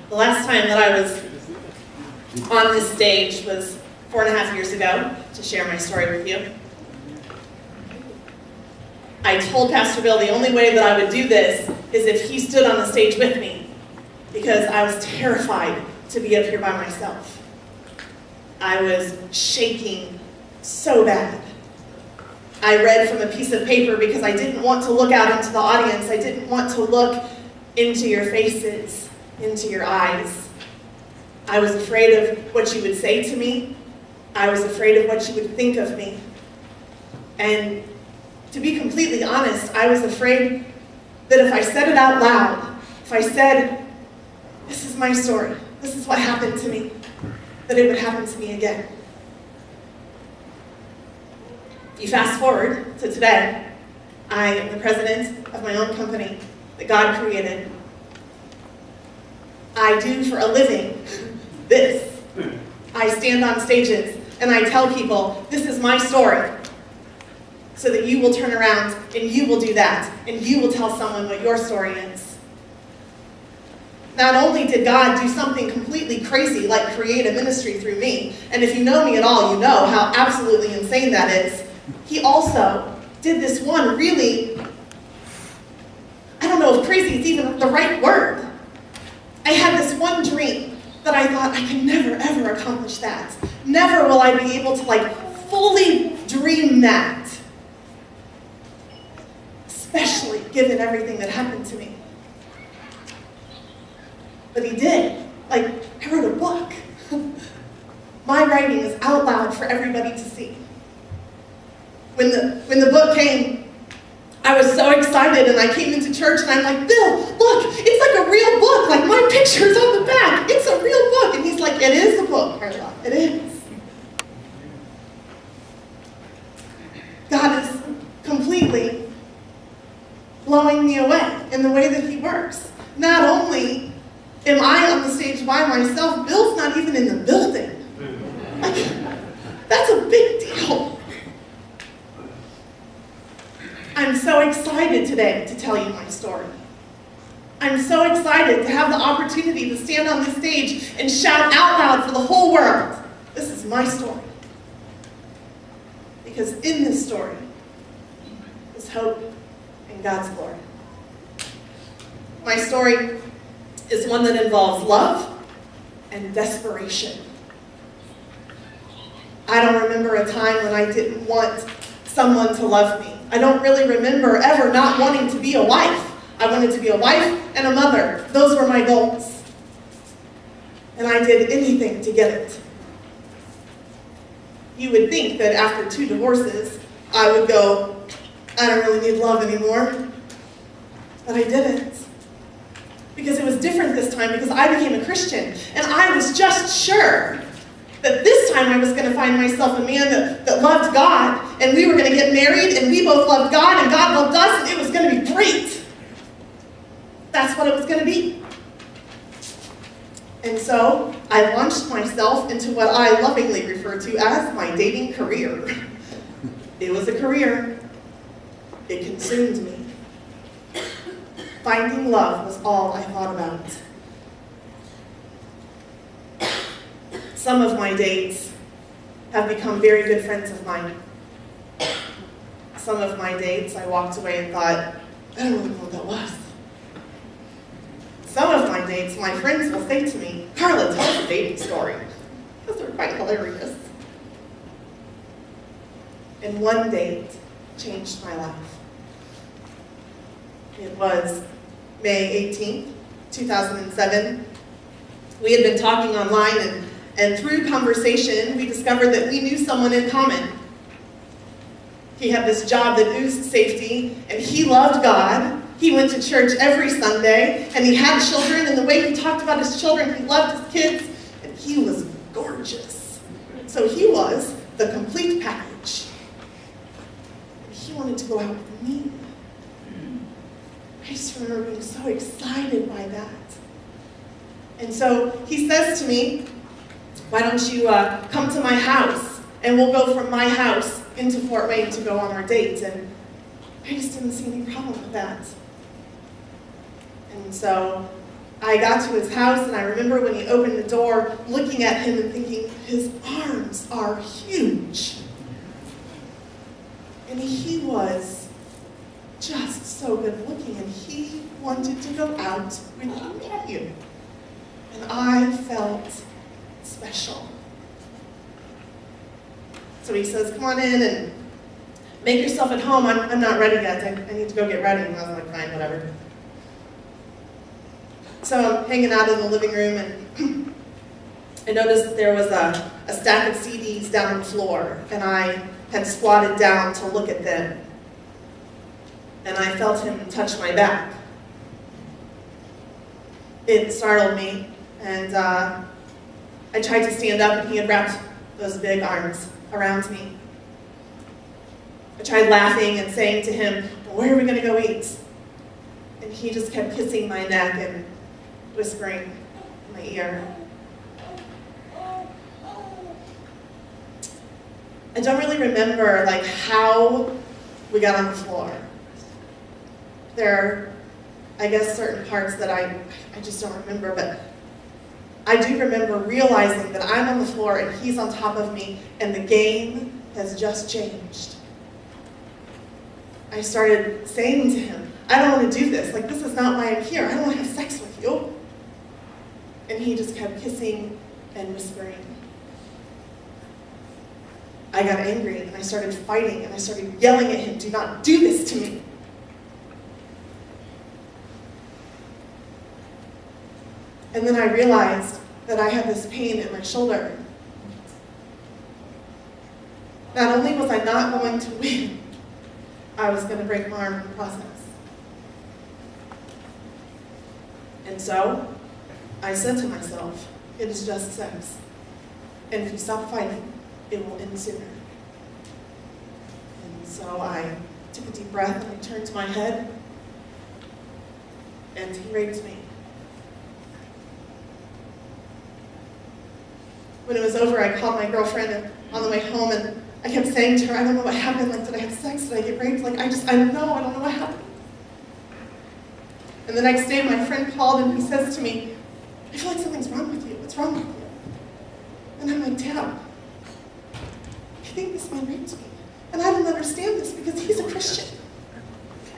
The last time that I was on this stage was 4.5 years ago to share my story with you. I told Pastor Bill the only way that I would do this is if he stood on the stage with me, because I was terrified to be up here by myself. I was shaking so bad. I read from a piece of paper because I didn't want to look out into the audience. I didn't want to look into your faces, into your eyes. I was afraid of what you would say to me. I was afraid of what you would think of me. And to be completely honest, I was afraid that if I said it out loud, if I said, this is my story, this is what happened to me, that it would happen to me again. You fast forward to today, I am the president of my own company that God created. I do for a living this. I stand on stages and I tell people, this is my story, so that you will turn around and you will do that, and you will tell someone what your story is. Not only did God do something completely crazy, like create a ministry through me, and if you know me at all, you know how absolutely insane that is, He also did this one really, I don't know if crazy is even the right word. I had this one dream that I thought, I can never ever accomplish that. Never will I be able to fully dream that. Especially given everything that happened to me. But He did. I wrote a book. My writing is out loud for everybody to see. When the book came, I was so excited, and I came into church and I'm like, Bill, look, it's like a real book. My picture's on the back. It's a real book. And he's like, it is a book, Carla. It is. God is completely blowing me away in the way that He works. Not only am I on the stage by myself, Bill's not even in the building. That's a big deal. I'm so excited today to tell you my story. I'm so excited to have the opportunity to stand on this stage and shout out loud for the whole world, this is my story. Because in this story is hope and God's glory. My story is one that involves love and desperation. I don't remember a time when I didn't want someone to love me. I don't really remember ever not wanting to be a wife. I wanted to be a wife and a mother. Those were my goals. And I did anything to get it. You would think that after 2 divorces, I would go, I don't really need love anymore. But I didn't. Because it was different this time, because I became a Christian. And I was just sure that this time I was going to find myself a man that loved God, and we were going to get married, and we both loved God, and God loved us, and it was going to be great. That's what it was going to be. And so I launched myself into what I lovingly refer to as my dating career. It was a career. It consumed me. Finding love was all I thought about. Some of my dates have become very good friends of mine. Some of my dates I walked away and thought, I don't really know what that was. Some of my dates, my friends will say to me, Carla, tell us a dating story. Because they're quite hilarious. And one date changed my life. It was May 18th, 2007. We had been talking online, and through conversation, we discovered that we knew someone in common. He had this job that oozed safety, and he loved God. He went to church every Sunday, and he had children, and the way he talked about his children, he loved his kids, and he was gorgeous. So he was the complete package. And he wanted to go out with me. I just remember being so excited by that. And so he says to me, why don't you come to my house, and we'll go from my house into Fort Wayne to go on our date. And I just didn't see any problem with that. And so I got to his house, and I remember when he opened the door, looking at him and thinking, his arms are huge. And he was just so good looking, and he wanted to go out with me. And I felt special. So he says, come on in and make yourself at home. I'm not ready yet. I need to go get ready. And I was like, fine, whatever. So I'm hanging out in the living room, and I noticed that there was a stack of CDs down on the floor, and I had squatted down to look at them. And I felt him touch my back. It startled me, and I tried to stand up, and he had wrapped those big arms around me. I tried laughing and saying to him, well, where are we going to go eat? And he just kept kissing my neck and whispering in my ear. I don't really remember how we got on the floor. There are, I guess, certain parts that I just don't remember, but I do remember realizing that I'm on the floor and he's on top of me, and the game has just changed. I started saying to him, I don't want to do this. This is not why I'm here. I don't want to have sex with you. And he just kept kissing and whispering. I got angry, and I started fighting, and I started yelling at him, do not do this to me. And then I realized that I had this pain in my shoulder. Not only was I not going to win, I was going to break my arm in the process. And so, I said to myself, it is just sex. And if you stop fighting, it will end sooner. And so I took a deep breath, and I turned to my head, and he raped me. When it was over, I called my girlfriend on the way home, and I kept saying to her, I don't know what happened. Did I have sex? Did I get raped? I don't know what happened. And the next day, my friend called, and he says to me, I feel like something's wrong with you. What's wrong with you? And I'm like, Dad, I think this man raped me. And I don't understand this because he's a Christian.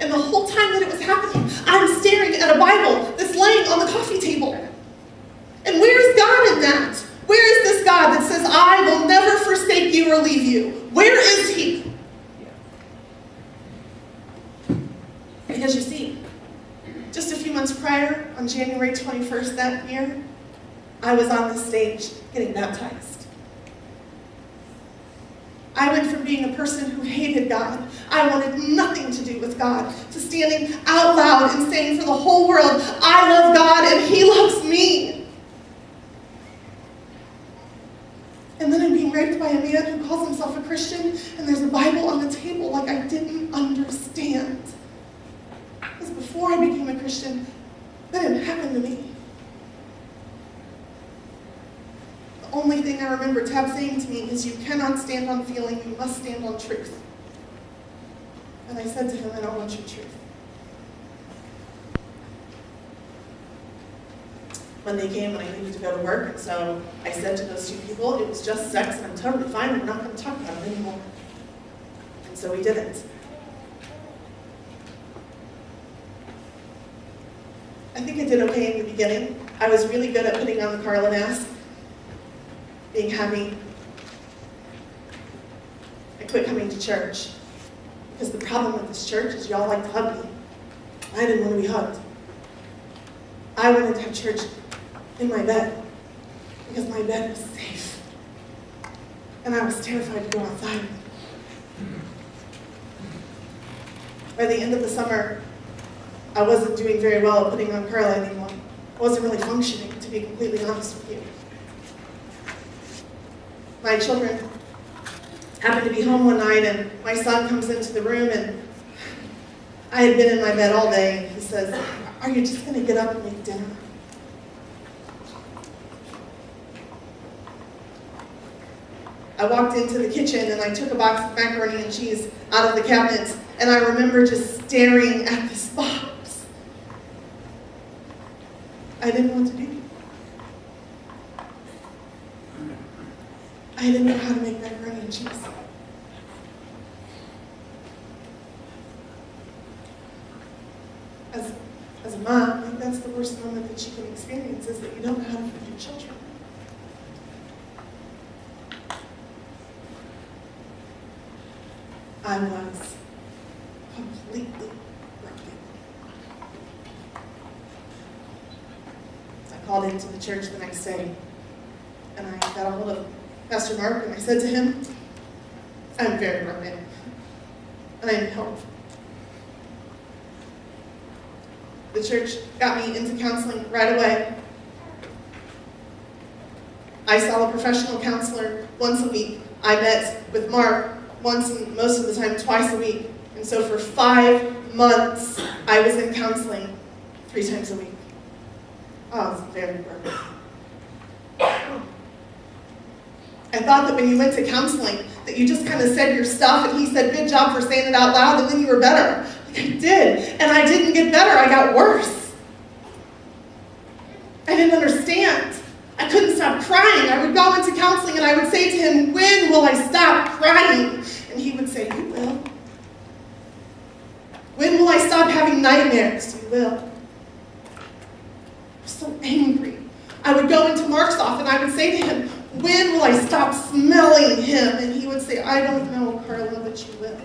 And the whole time that it was happening, I'm staring at a Bible that's laying on the coffee table. And where's God in that? Where is this God that says, I will never forsake you or leave you? Where is he? Because you see, just a few months prior, on January 21st that year, I was on this stage getting baptized. I went from being a person who hated God, I wanted nothing to do with God, to standing out loud and saying for the whole world, I love God and he loves me. And then I'm being raped by a man who calls himself a Christian, and there's a Bible on the table I didn't understand. Because before I became a Christian, that didn't happen to me. The only thing I remember Tab saying to me is, you cannot stand on feeling, you must stand on truth. And I said to him, I don't want your truth. Monday came and I needed to go to work, and so I said to those two people, it was just sex and I'm totally fine, we're not going to talk about it anymore. And so we didn't. I think I did okay in the beginning. I was really good at putting on the Carla mask, being happy. I quit coming to church because the problem with this church is y'all like to hug me. I didn't want to be hugged. I wanted to have church in my bed because my bed was safe. And I was terrified to go outside. By the end of the summer, I wasn't doing very well at putting on Carla anymore. I wasn't really functioning, to be completely honest with you. My children happened to be home one night, and my son comes into the room, and I had been in my bed all day, and he says, are you just going to get up and make dinner? I walked into the kitchen and I took a box of macaroni and cheese out of the cabinet, and I remember just staring at this box. I didn't know what to do. I didn't know how to make macaroni and cheese. As a mom, I think that's the worst moment that you can experience, is that you don't know how to feed your children. I was completely broken. I called into the church the next day, and I got a hold of Pastor Mark, and I said to him, I'm very broken, and I need help. The church got me into counseling right away. I saw a professional counselor once a week. I met with Mark once and most of the time twice a week. And so for 5 months, I was in counseling 3 times a week. I was very broken. I thought that when you went to counseling, that you just kind of said your stuff and he said, good job for saying it out loud, and then you were better. Like I did. And I didn't get better, I got worse. I didn't understand. I couldn't stop crying. I would go into counseling and I would say to him, when will I stop crying? And he would say, you will. When will I stop having nightmares? You will. I was so angry. I would go into Mark's office and I would say to him, when will I stop smelling him? And he would say, I don't know, Carla, but you will.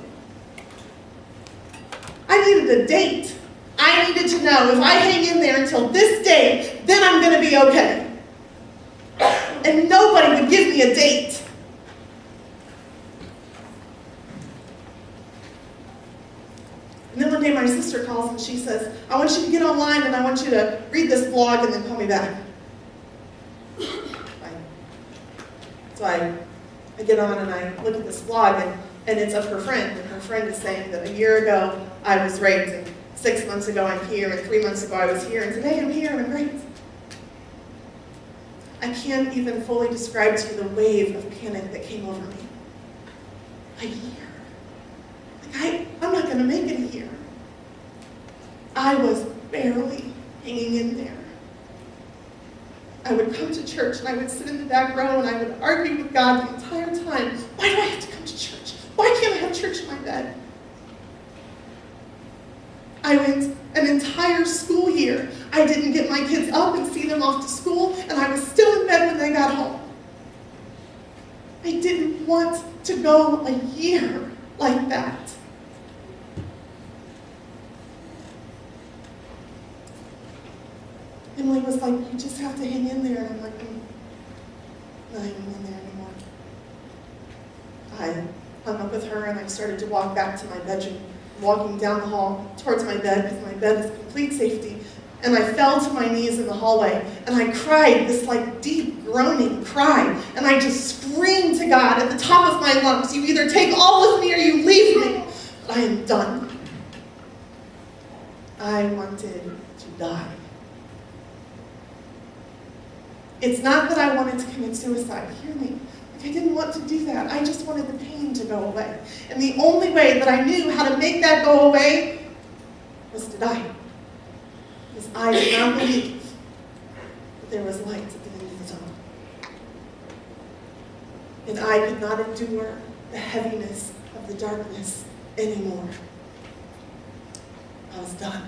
I needed a date. I needed to know if I hang in there until this day, then I'm going to be okay. And nobody would give me a date. And then one day my sister calls and she says, I want you to get online and I want you to read this blog and then call me back. So I get on and I look at this blog and it's of her friend. And her friend is saying that a year ago I was raped, and 6 months ago I'm here, and 3 months ago I was here, and today I'm here and I'm great. I can't even fully describe to you the wave of panic that came over me. A year. Like I'm not going to make it a year. I was barely hanging in there. I would come to church and I would sit in the back row and I would argue with God the entire time. Why do I have to come to church? Why can't I have church in my bed? I went an entire school year. I didn't get my kids up and see them off to school, and I was still in bed when they got home. I didn't want to go a year like that. Emily was like, you just have to hang in there. And I'm like, I'm not hanging in there anymore. I hung up with her and I started to walk back to my bedroom, walking down the hall towards my bed because my bed is complete safety. And I fell to my knees in the hallway and I cried this like deep groaning cry. And I just screamed to God at the top of my lungs, you either take all of me or you leave me. But I am done. I wanted to die. It's not that I wanted to commit suicide, hear me. Like I didn't want to do that. I just wanted the pain to go away. And the only way that I knew how to make that go away was to die. Because I did not believe that there was light at the end of the tunnel. And I could not endure the heaviness of the darkness anymore. I was done.